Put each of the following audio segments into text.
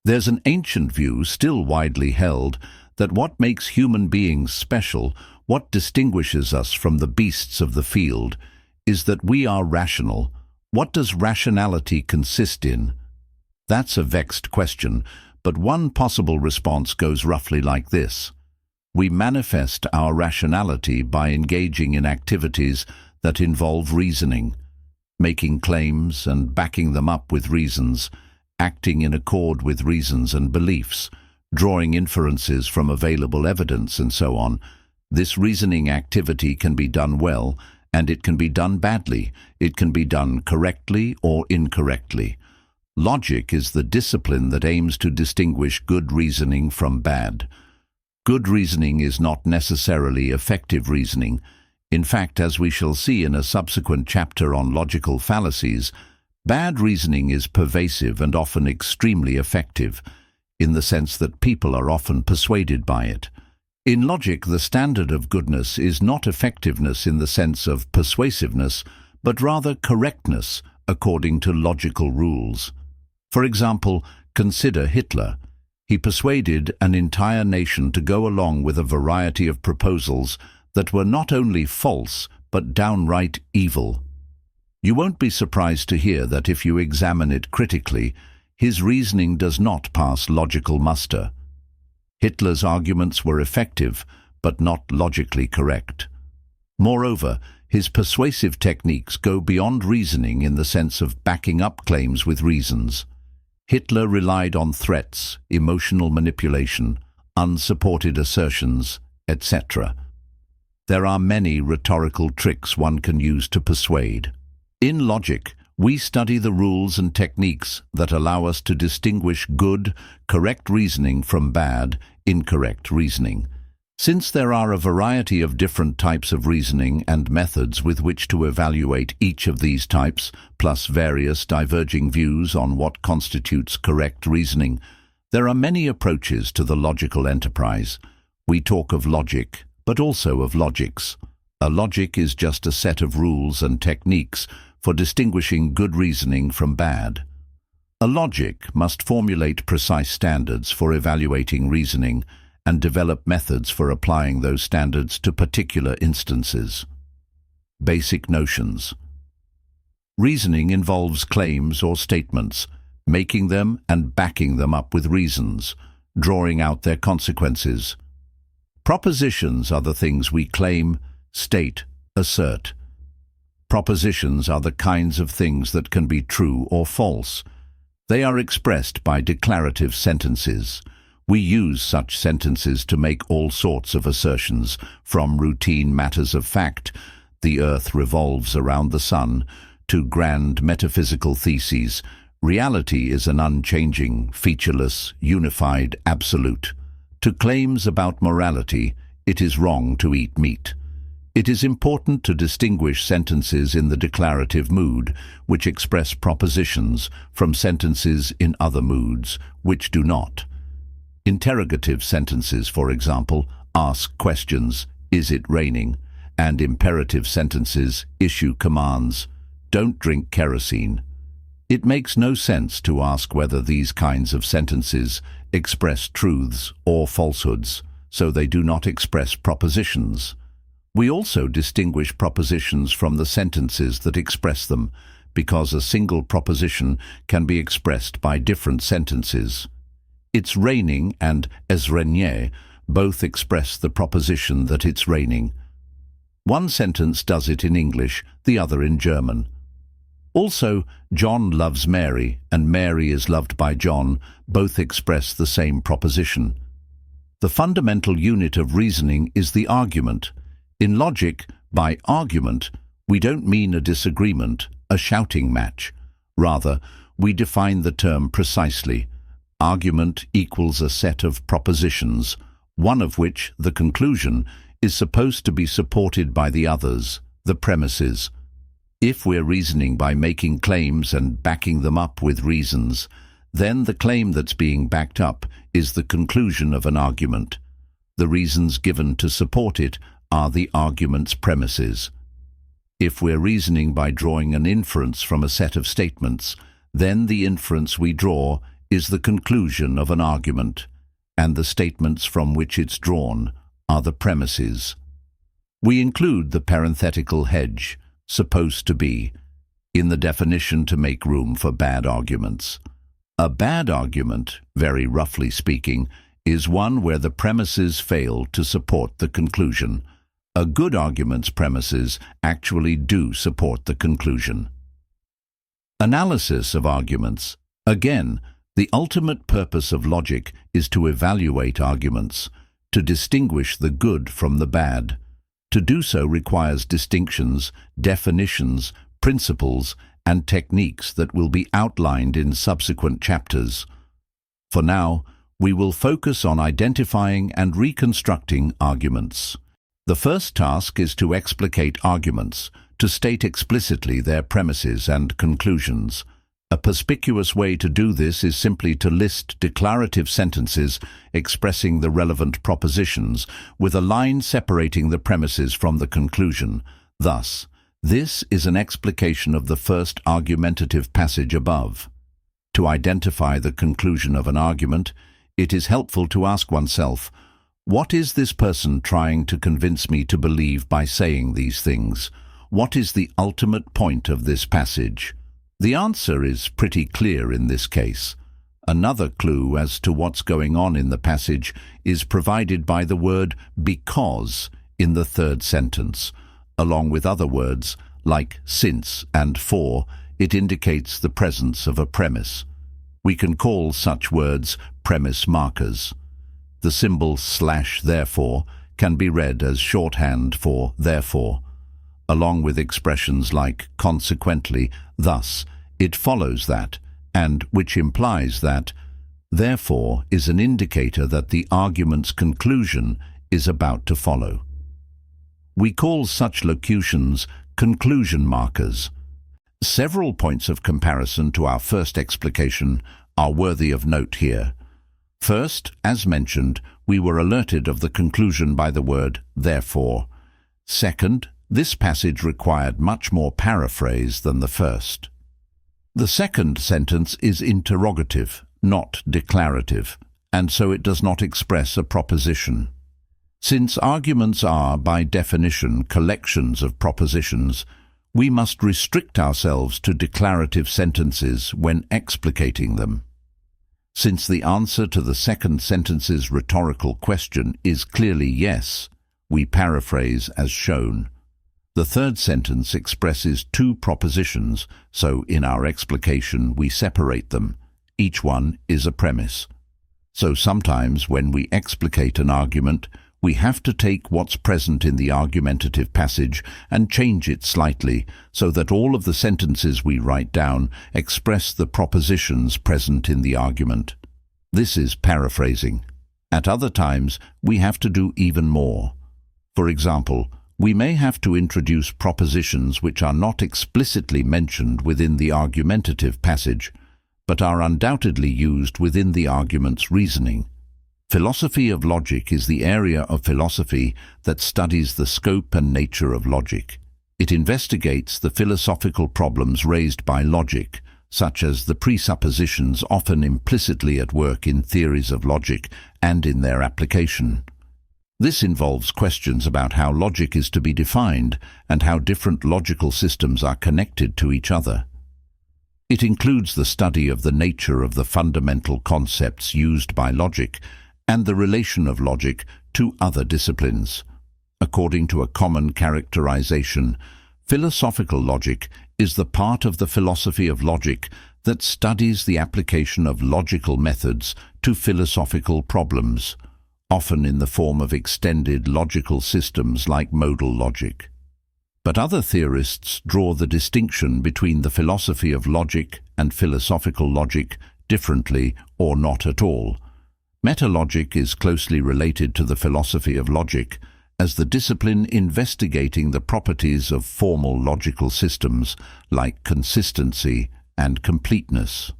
There's an ancient view, still widely held, that what makes human beings special, what distinguishes us from the beasts of the field, is that we are rational. What does rationality consist in? That's a vexed question, but one possible response goes roughly like this. We manifest our rationality by engaging in activities that involve reasoning, making claims and backing them up with reasons, acting in accord with reasons and beliefs, drawing inferences from available evidence, and so on. This reasoning activity can be done well, and it can be done badly. It can be done correctly or incorrectly. Logic is the discipline that aims to distinguish good reasoning from bad. Good reasoning is not necessarily effective reasoning. In fact, as we shall see in a subsequent chapter on logical fallacies, bad reasoning is pervasive and often extremely effective, in the sense that people are often persuaded by it. In logic, the standard of goodness is not effectiveness in the sense of persuasiveness, but rather correctness according to logical rules. For example, consider Hitler. He persuaded an entire nation to go along with a variety of proposals that were not only false, but downright evil. You won't be surprised to hear that if you examine it critically, his reasoning does not pass logical muster. Hitler's arguments were effective, but not logically correct. Moreover, his persuasive techniques go beyond reasoning in the sense of backing up claims with reasons. Hitler relied on threats, emotional manipulation, unsupported assertions, etc. There are many rhetorical tricks one can use to persuade. In logic, we study the rules and techniques that allow us to distinguish good, correct reasoning from bad, incorrect reasoning. Since there are a variety of different types of reasoning and methods with which to evaluate each of these types, plus various diverging views on what constitutes correct reasoning, there are many approaches to the logical enterprise. We talk of logic, but also of logics. A logic is just a set of rules and techniques for distinguishing good reasoning from bad. A logic must formulate precise standards for evaluating reasoning and develop methods for applying those standards to particular instances. Basic notions. Reasoning involves claims or statements, making them and backing them up with reasons, drawing out their consequences. Propositions are the things we claim, state, assert. Propositions are the kinds of things that can be true or false. They are expressed by declarative sentences. We use such sentences to make all sorts of assertions, from routine matters of fact, the earth revolves around the sun, to grand metaphysical theses. Reality is an unchanging, featureless, unified absolute. To claims about morality, it is wrong to eat meat. It is important to distinguish sentences in the declarative mood, which express propositions, from sentences in other moods, which do not. Interrogative sentences, for example, ask questions, is it raining? And imperative sentences issue commands, don't drink kerosene. It makes no sense to ask whether these kinds of sentences express truths or falsehoods, so they do not express propositions. We also distinguish propositions from the sentences that express them, because a single proposition can be expressed by different sentences. It's raining and es rainé both express the proposition that it's raining. One sentence does it in English, the other in German. Also, John loves Mary and Mary is loved by John both express the same proposition. The fundamental unit of reasoning is the argument. In logic, by argument, we don't mean a disagreement, a shouting match. Rather, we define the term precisely. Argument equals a set of propositions, one of which, the conclusion, is supposed to be supported by the others, the premises. If we're reasoning by making claims and backing them up with reasons, then the claim that's being backed up is the conclusion of an argument. The reasons given to support it are the argument's premises. If we're reasoning by drawing an inference from a set of statements, then the inference we draw is the conclusion of an argument, and the statements from which it's drawn are the premises. We include the parenthetical hedge, supposed to be, in the definition to make room for bad arguments. A bad argument, very roughly speaking, is one where the premises fail to support the conclusion. A good argument's premises actually do support the conclusion. Analysis of arguments. Again, the ultimate purpose of logic is to evaluate arguments, to distinguish the good from the bad. To do so requires distinctions, definitions, principles, and techniques that will be outlined in subsequent chapters. For now, we will focus on identifying and reconstructing arguments. The first task is to explicate arguments, to state explicitly their premises and conclusions. A perspicuous way to do this is simply to list declarative sentences expressing the relevant propositions, with a line separating the premises from the conclusion. Thus, this is an explication of the first argumentative passage above. To identify the conclusion of an argument, it is helpful to ask oneself, what is this person trying to convince me to believe by saying these things? What is the ultimate point of this passage? The answer is pretty clear in this case. Another clue as to what's going on in the passage is provided by the word because in the third sentence. Along with other words, like since and for, it indicates the presence of a premise. We can call such words premise markers. The symbol /therefore can be read as shorthand for therefore. Along with expressions like consequently, thus, it follows that, and which implies that, therefore is an indicator that the argument's conclusion is about to follow. We call such locutions conclusion markers. Several points of comparison to our first explication are worthy of note here. First, as mentioned, we were alerted of the conclusion by the word therefore. Second, this passage required much more paraphrase than the first. The second sentence is interrogative, not declarative, and so it does not express a proposition. Since arguments are, by definition, collections of propositions, we must restrict ourselves to declarative sentences when explicating them. Since the answer to the second sentence's rhetorical question is clearly yes, we paraphrase as shown. The third sentence expresses two propositions, so in our explication we separate them. Each one is a premise. So sometimes when we explicate an argument, we have to take what's present in the argumentative passage and change it slightly so that all of the sentences we write down express the propositions present in the argument. This is paraphrasing. At other times, we have to do even more. For example, we may have to introduce propositions which are not explicitly mentioned within the argumentative passage, but are undoubtedly used within the argument's reasoning. Philosophy of logic is the area of philosophy that studies the scope and nature of logic. It investigates the philosophical problems raised by logic, such as the presuppositions often implicitly at work in theories of logic and in their application. This involves questions about how logic is to be defined and how different logical systems are connected to each other. It includes the study of the nature of the fundamental concepts used by logic and the relation of logic to other disciplines. According to a common characterization, philosophical logic is the part of the philosophy of logic that studies the application of logical methods to philosophical problems, often in the form of extended logical systems like modal logic. But other theorists draw the distinction between the philosophy of logic and philosophical logic differently or not at all. Metalogic is closely related to the philosophy of logic as the discipline investigating the properties of formal logical systems like consistency and completeness.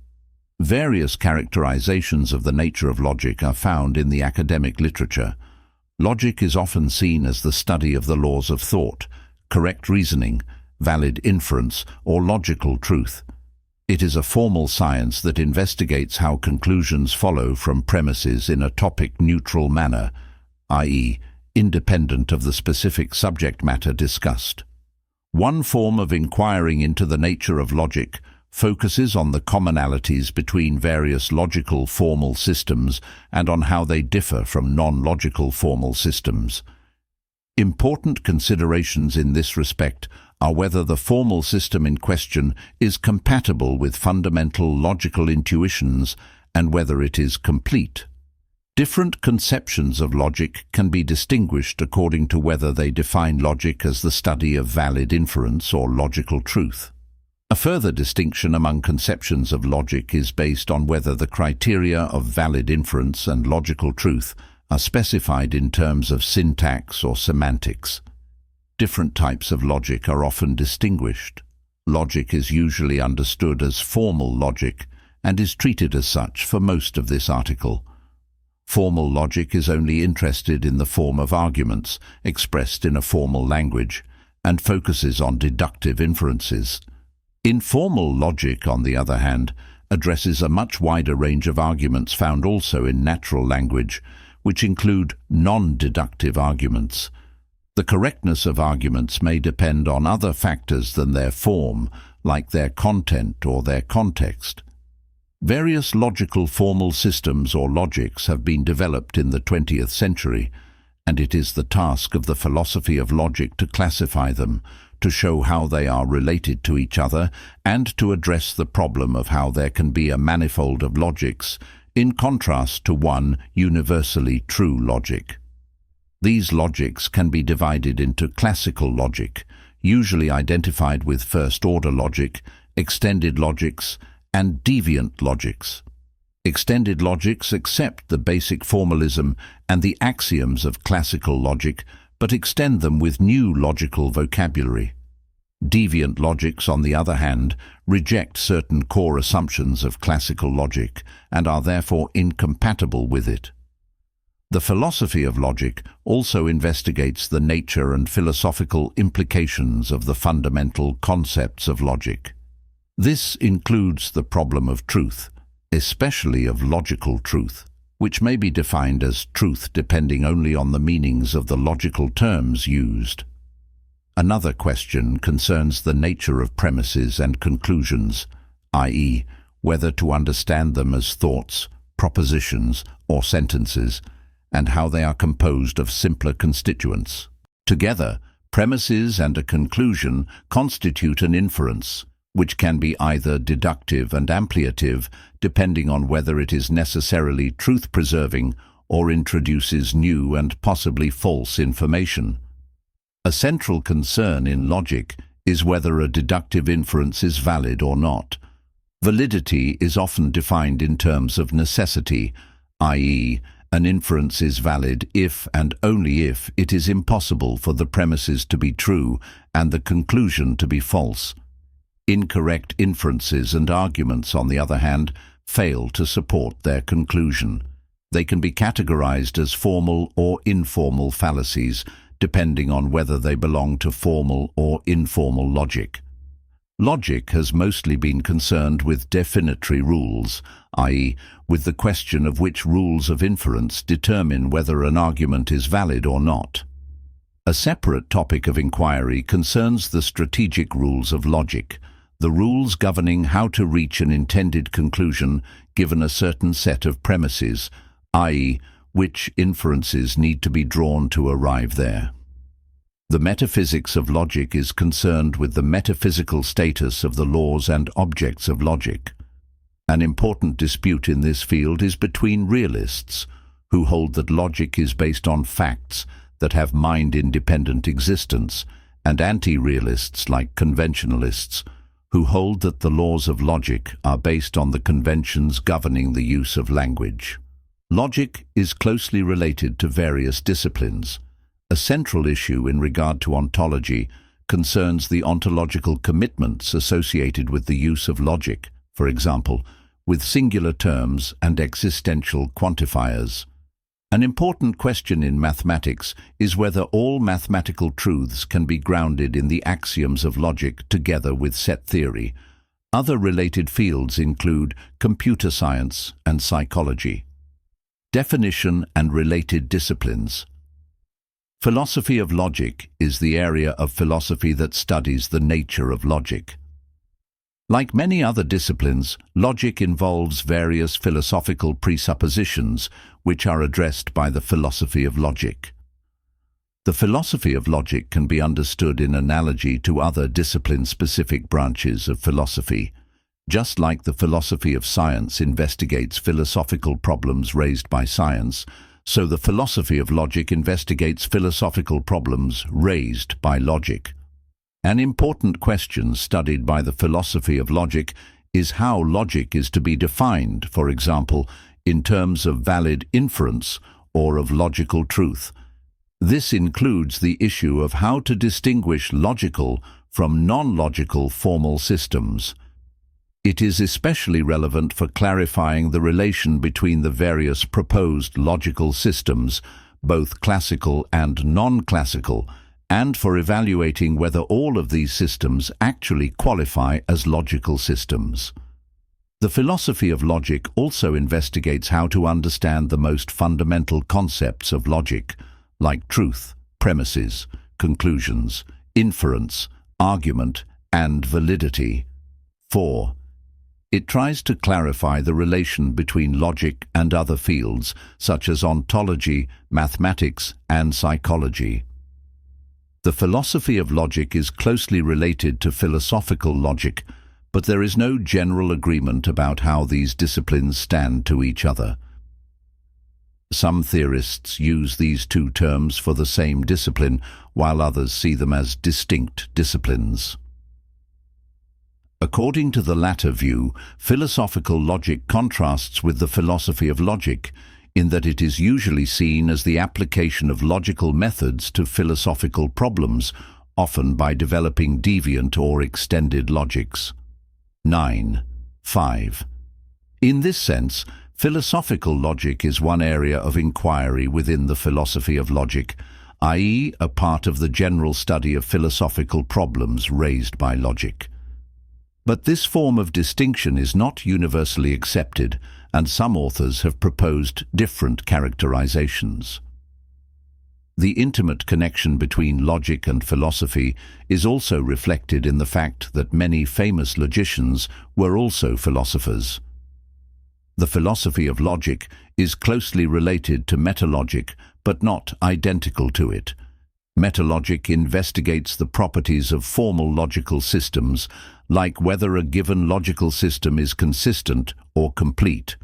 Various characterizations of the nature of logic are found in the academic literature. Logic is often seen as the study of the laws of thought, correct reasoning, valid inference, or logical truth. It is a formal science that investigates how conclusions follow from premises in a topic-neutral manner, i.e., independent of the specific subject matter discussed. One form of inquiring into the nature of logic focuses on the commonalities between various logical formal systems and on how they differ from non-logical formal systems. Important considerations in this respect are whether the formal system in question is compatible with fundamental logical intuitions and whether it is complete. Different conceptions of logic can be distinguished according to whether they define logic as the study of valid inference or logical truth. A further distinction among conceptions of logic is based on whether the criteria of valid inference and logical truth are specified in terms of syntax or semantics. Different types of logic are often distinguished. Logic is usually understood as formal logic and is treated as such for most of this article. Formal logic is only interested in the form of arguments expressed in a formal language and focuses on deductive inferences. Informal logic, on the other hand, addresses a much wider range of arguments found also in natural language, which include non-deductive arguments. The correctness of arguments may depend on other factors than their form, like their content or their context. Various logical formal systems or logics have been developed in the 20th century, and it is the task of the philosophy of logic to classify them, to show how they are related to each other, and to address the problem of how there can be a manifold of logics, in contrast to one universally true logic. These logics can be divided into classical logic, usually identified with first-order logic, extended logics, and deviant logics. Extended logics accept the basic formalism and the axioms of classical logic, but extend them with new logical vocabulary. Deviant logics, on the other hand, reject certain core assumptions of classical logic and are therefore incompatible with it. The philosophy of logic also investigates the nature and philosophical implications of the fundamental concepts of logic. This includes the problem of truth, especially of logical truth, which may be defined as truth depending only on the meanings of the logical terms used. Another question concerns the nature of premises and conclusions, i.e., whether to understand them as thoughts, propositions, or sentences, and how they are composed of simpler constituents. Together, premises and a conclusion constitute an inference, which can be either deductive and ampliative, depending on whether it is necessarily truth-preserving or introduces new and possibly false information. A central concern in logic is whether a deductive inference is valid or not. Validity is often defined in terms of necessity, i.e., an inference is valid if and only if it is impossible for the premises to be true and the conclusion to be false. Incorrect inferences and arguments, on the other hand, fail to support their conclusion. They can be categorized as formal or informal fallacies, depending on whether they belong to formal or informal logic. Logic has mostly been concerned with definitory rules, i.e., with the question of which rules of inference determine whether an argument is valid or not. A separate topic of inquiry concerns the strategic rules of logic, the rules governing how to reach an intended conclusion given a certain set of premises, i.e., which inferences need to be drawn to arrive there. The metaphysics of logic is concerned with the metaphysical status of the laws and objects of logic. An important dispute in this field is between realists, who hold that logic is based on facts that have mind-independent existence, and anti-realists like conventionalists, who hold that the laws of logic are based on the conventions governing the use of language. Logic is closely related to various disciplines. A central issue in regard to ontology concerns the ontological commitments associated with the use of logic, for example, with singular terms and existential quantifiers. An important question in mathematics is whether all mathematical truths can be grounded in the axioms of logic together with set theory, Other related fields include computer science and psychology. Definition and related disciplines. Philosophy of logic is the area of philosophy that studies the nature of logic. Like many other disciplines, logic involves various philosophical presuppositions which are addressed by the philosophy of logic. The philosophy of logic can be understood in analogy to other discipline-specific branches of philosophy. Just like the philosophy of science investigates philosophical problems raised by science, so the philosophy of logic investigates philosophical problems raised by logic. An important question studied by the philosophy of logic is how logic is to be defined, for example, in terms of valid inference or of logical truth. This includes the issue of how to distinguish logical from non-logical formal systems. It is especially relevant for clarifying the relation between the various proposed logical systems, both classical and non-classical, and for evaluating whether all of these systems actually qualify as logical systems. The philosophy of logic also investigates how to understand the most fundamental concepts of logic, like truth, premises, conclusions, inference, argument, and validity. 4. It tries to clarify the relation between logic and other fields, such as ontology, mathematics, and psychology. The philosophy of logic is closely related to philosophical logic, but there is no general agreement about how these disciplines stand to each other. Some theorists use these two terms for the same discipline, while others see them as distinct disciplines. According to the latter view, philosophical logic contrasts with the philosophy of logic, in that it is usually seen as the application of logical methods to philosophical problems, often by developing deviant or extended logics. 9.5. In this sense, philosophical logic is one area of inquiry within the philosophy of logic, i.e., a part of the general study of philosophical problems raised by logic. But this form of distinction is not universally accepted, and some authors have proposed different characterizations. The intimate connection between logic and philosophy is also reflected in the fact that many famous logicians were also philosophers. The philosophy of logic is closely related to metalogic, but not identical to it. Metalogic investigates the properties of formal logical systems, like whether a given logical system is consistent or complete.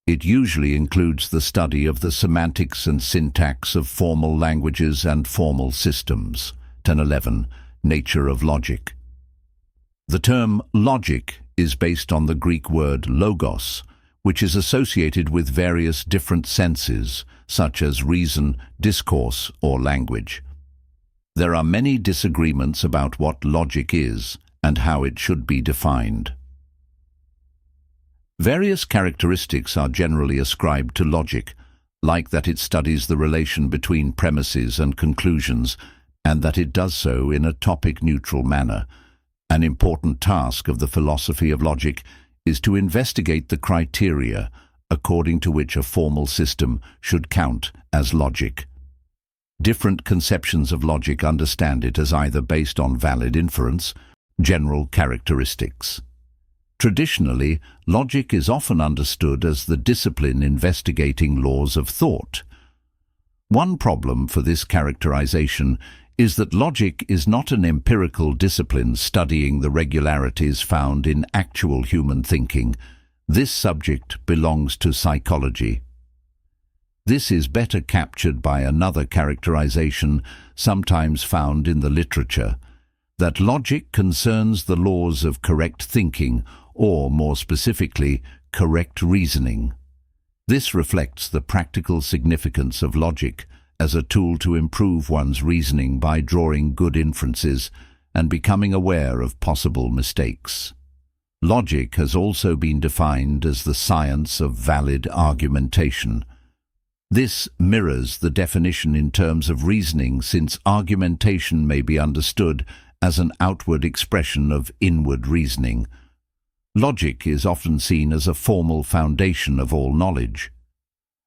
It usually includes the study of the semantics and syntax of formal languages and formal systems. 10.11. Nature of logic. The term logic is based on the Greek word logos, which is associated with various different senses, such as reason, discourse, or language. There are many disagreements about what logic is and how it should be defined. Various characteristics are generally ascribed to logic, like that it studies the relation between premises and conclusions, and that it does so in a topic-neutral manner. An important task of the philosophy of logic is to investigate the criteria according to which a formal system should count as logic. Different conceptions of logic understand it as either based on valid inference, general characteristics. Traditionally, logic is often understood as the discipline investigating laws of thought. One problem for this characterization is that logic is not an empirical discipline studying the regularities found in actual human thinking. This subject belongs to psychology. This is better captured by another characterization sometimes found in the literature, that logic concerns the laws of correct thinking, or more specifically, correct reasoning. This reflects the practical significance of logic as a tool to improve one's reasoning by drawing good inferences and becoming aware of possible mistakes. Logic has also been defined as the science of valid argumentation. This mirrors the definition in terms of reasoning, since argumentation may be understood as an outward expression of inward reasoning. Logic is often seen as a formal foundation of all knowledge.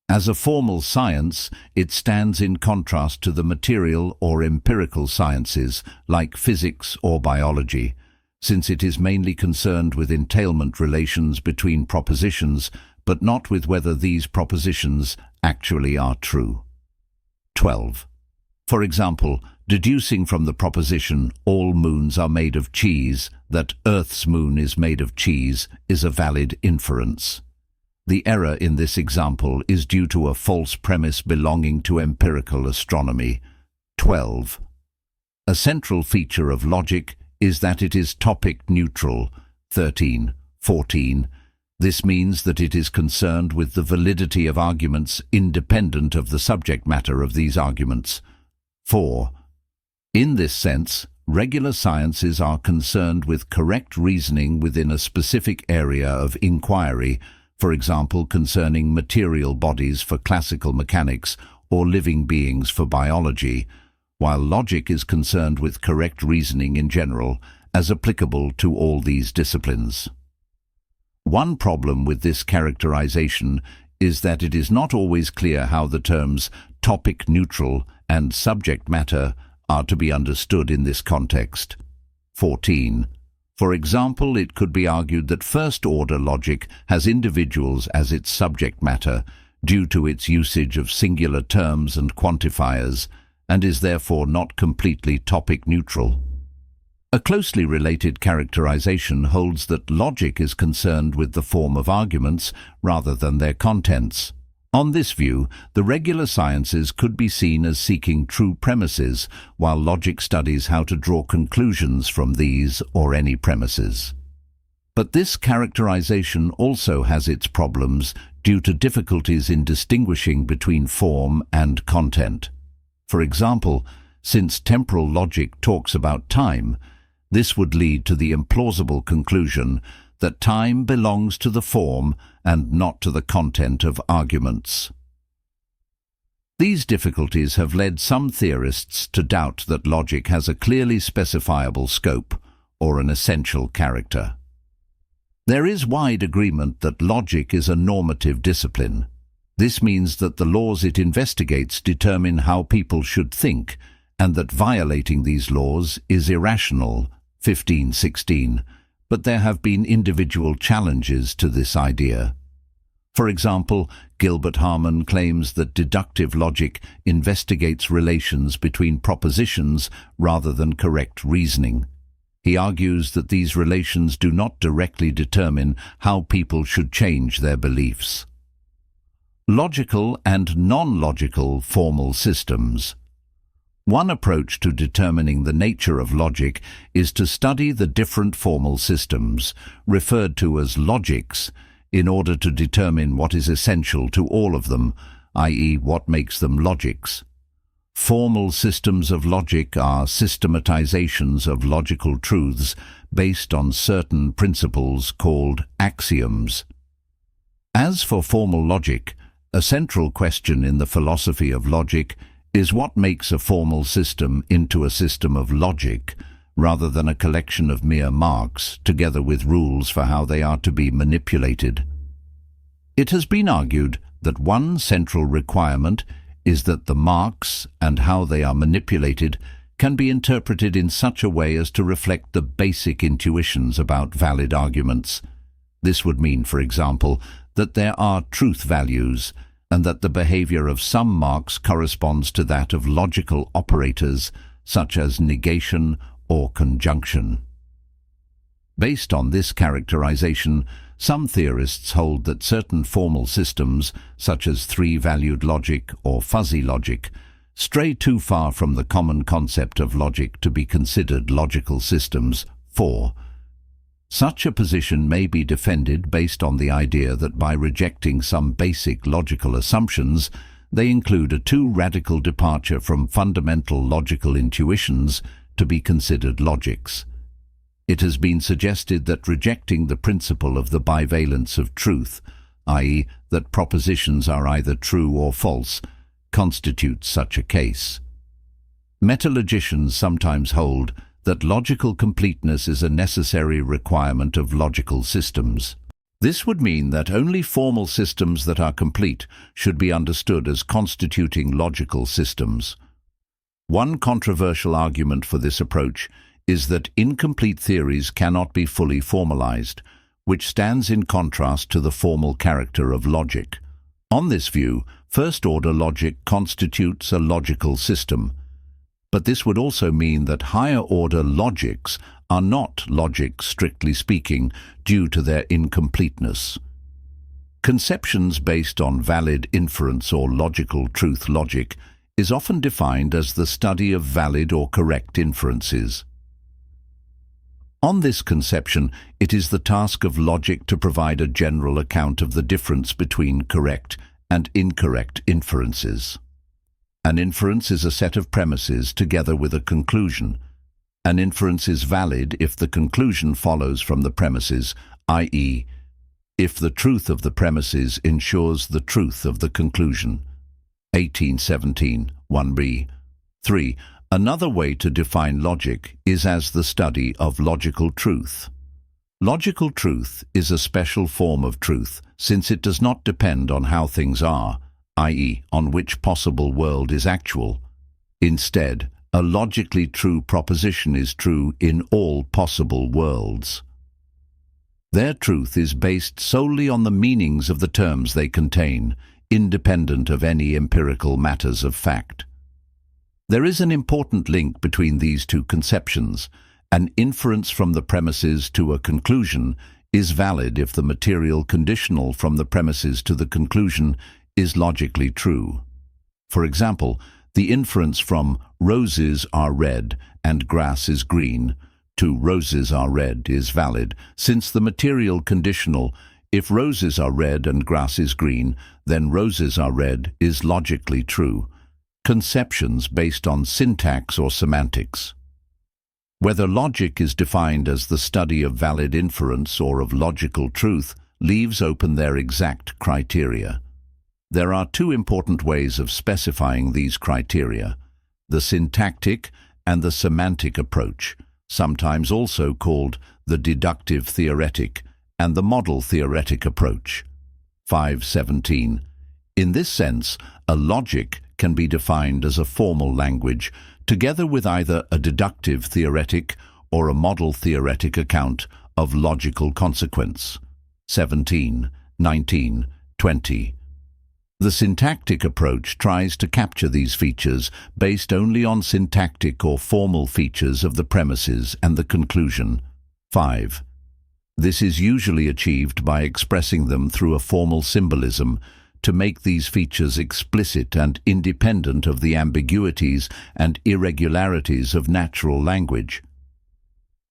As a formal science, it stands in contrast to the material or empirical sciences like physics or biology, since it is mainly concerned with entailment relations between propositions, but not with whether these propositions actually are true. 12. For example, deducing from the proposition all moons are made of cheese that Earth's moon is made of cheese is a valid inference. The error in this example is due to a false premise belonging to empirical astronomy. 12. A central feature of logic is that it is topic neutral. 13. 14. This means that it is concerned with the validity of arguments independent of the subject matter of these arguments. 4. In this sense, regular sciences are concerned with correct reasoning within a specific area of inquiry, for example concerning material bodies for classical mechanics or living beings for biology, while logic is concerned with correct reasoning in general, as applicable to all these disciplines. One problem with this characterization is that it is not always clear how the terms topic neutral and subject matter are to be understood in this context. 14. For example, it could be argued that first-order logic has individuals as its subject matter due to its usage of singular terms and quantifiers, and is therefore not completely topic neutral. A closely related characterization holds that logic is concerned with the form of arguments rather than their contents. On this view, the regular sciences could be seen as seeking true premises, while logic studies how to draw conclusions from these or any premises. But this characterization also has its problems due to difficulties in distinguishing between form and content. For example, since temporal logic talks about time, this would lead to the implausible conclusion that time belongs to the form and not to the content of arguments. These difficulties have led some theorists to doubt that logic has a clearly specifiable scope or an essential character. There is wide agreement that logic is a normative discipline. This means that the laws it investigates determine how people should think, and that violating these laws is irrational. 1516, but there have been individual challenges to this idea. For example, Gilbert Harman claims that deductive logic investigates relations between propositions rather than correct reasoning. He argues that these relations do not directly determine how people should change their beliefs. Logical and non-logical formal systems. One approach to determining the nature of logic is to study the different formal systems, referred to as logics, in order to determine what is essential to all of them, i.e., what makes them logics. Formal systems of logic are systematizations of logical truths based on certain principles called axioms. As for formal logic, a central question in the philosophy of logic is what makes a formal system into a system of logic, rather than a collection of mere marks, together with rules for how they are to be manipulated. It has been argued that one central requirement is that the marks and how they are manipulated can be interpreted in such a way as to reflect the basic intuitions about valid arguments. This would mean, for example, that there are truth values, and that the behavior of some marks corresponds to that of logical operators, such as negation or conjunction. Based on this characterization, some theorists hold that certain formal systems, such as three-valued logic or fuzzy logic, stray too far from the common concept of logic to be considered logical systems. 4. Such a position may be defended based on the idea that by rejecting some basic logical assumptions, they include a too radical departure from fundamental logical intuitions to be considered logics. It has been suggested that rejecting the principle of the bivalence of truth, i.e., that propositions are either true or false, constitutes such a case. Metalogicians sometimes hold that logical completeness is a necessary requirement of logical systems. This would mean that only formal systems that are complete should be understood as constituting logical systems. One controversial argument for this approach is that incomplete theories cannot be fully formalized, which stands in contrast to the formal character of logic. On this view, first-order logic constitutes a logical system, but this would also mean that higher-order logics are not logic, strictly speaking, due to their incompleteness. Conceptions based on valid inference or logical truth logic is often defined as the study of valid or correct inferences. On this conception, it is the task of logic to provide a general account of the difference between correct and incorrect inferences. An inference is a set of premises together with a conclusion. An inference is valid if the conclusion follows from the premises, i.e., if the truth of the premises ensures the truth of the conclusion. 1817, 1b. 3. Another way to define logic is as the study of logical truth. Logical truth is a special form of truth since it does not depend on how things are, i.e., on which possible world is actual. Instead, a logically true proposition is true in all possible worlds. Their truth is based solely on the meanings of the terms they contain, independent of any empirical matters of fact. There is an important link between these two conceptions. An inference from the premises to a conclusion is valid if the material conditional from the premises to the conclusion is logically true. For example, the inference from roses are red and grass is green to roses are red is valid, since the material conditional, if roses are red and grass is green, then roses are red, is logically true. Conceptions based on syntax or semantics. Whether logic is defined as the study of valid inference or of logical truth leaves open their exact criteria. There are two important ways of specifying these criteria: the syntactic and the semantic approach, sometimes also called the deductive theoretic and the model theoretic approach. 517. In this sense, a logic can be defined as a formal language, together with either a deductive theoretic or a model theoretic account of logical consequence. 17, 19, 20. The syntactic approach tries to capture these features based only on syntactic or formal features of the premises and the conclusion. 5. This is usually achieved by expressing them through a formal symbolism to make these features explicit and independent of the ambiguities and irregularities of natural language.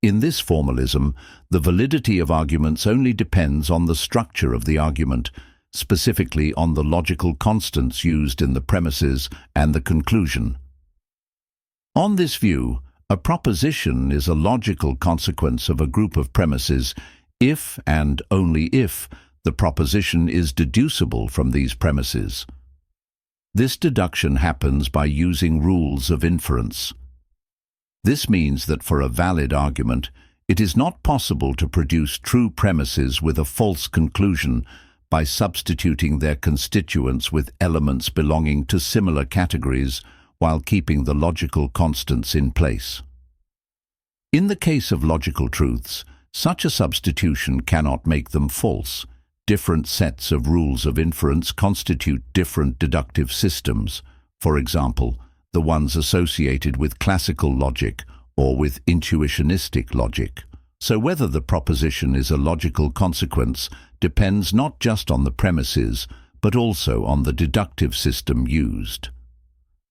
In this formalism, the validity of arguments only depends on the structure of the argument, specifically on the logical constants used in the premises and the conclusion. On this view, a proposition is a logical consequence of a group of premises if and only if the proposition is deducible from these premises. This deduction happens by using rules of inference. This means that for a valid argument, it is not possible to produce true premises with a false conclusion by substituting their constituents with elements belonging to similar categories while keeping the logical constants in place. In the case of logical truths, such a substitution cannot make them false. Different sets of rules of inference constitute different deductive systems, for example, the ones associated with classical logic or with intuitionistic logic. So whether the proposition is a logical consequence depends not just on the premises, but also on the deductive system used.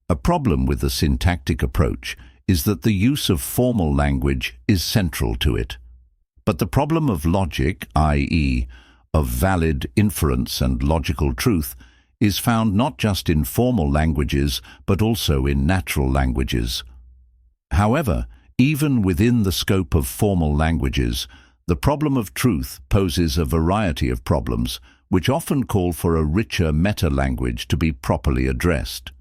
A problem with the syntactic approach is that the use of formal language is central to it. But the problem of logic, i.e., of valid inference and logical truth, is found not just in formal languages, but also in natural languages. However, even within the scope of formal languages, the problem of truth poses a variety of problems, which often call for a richer meta-language to be properly addressed.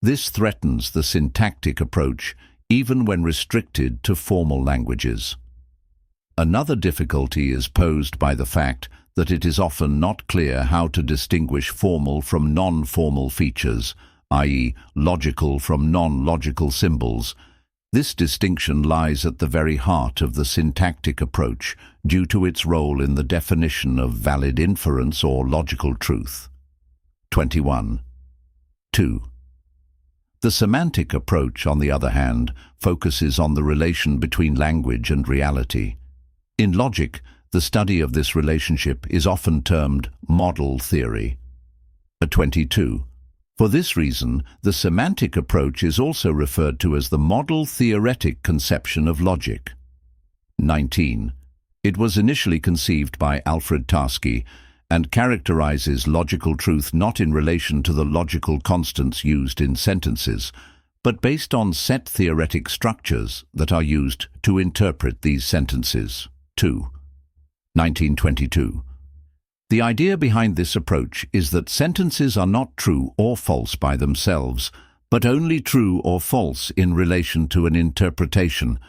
This threatens the syntactic approach, even when restricted to formal languages. Another difficulty is posed by the fact that it is often not clear how to distinguish formal from non-formal features, i.e., logical from non-logical symbols. This distinction lies at the very heart of the syntactic approach due to its role in the definition of valid inference or logical truth. 21. 2. The semantic approach, on the other hand, focuses on the relation between language and reality. In logic, the study of this relationship is often termed model theory. 22. For this reason, the semantic approach is also referred to as the model-theoretic conception of logic. 19. It was initially conceived by Alfred Tarski and characterizes logical truth not in relation to the logical constants used in sentences, but based on set theoretic structures that are used to interpret these sentences. 2. 1922. The idea behind this approach is that sentences are not true or false by themselves, but only true or false in relation to an interpretation,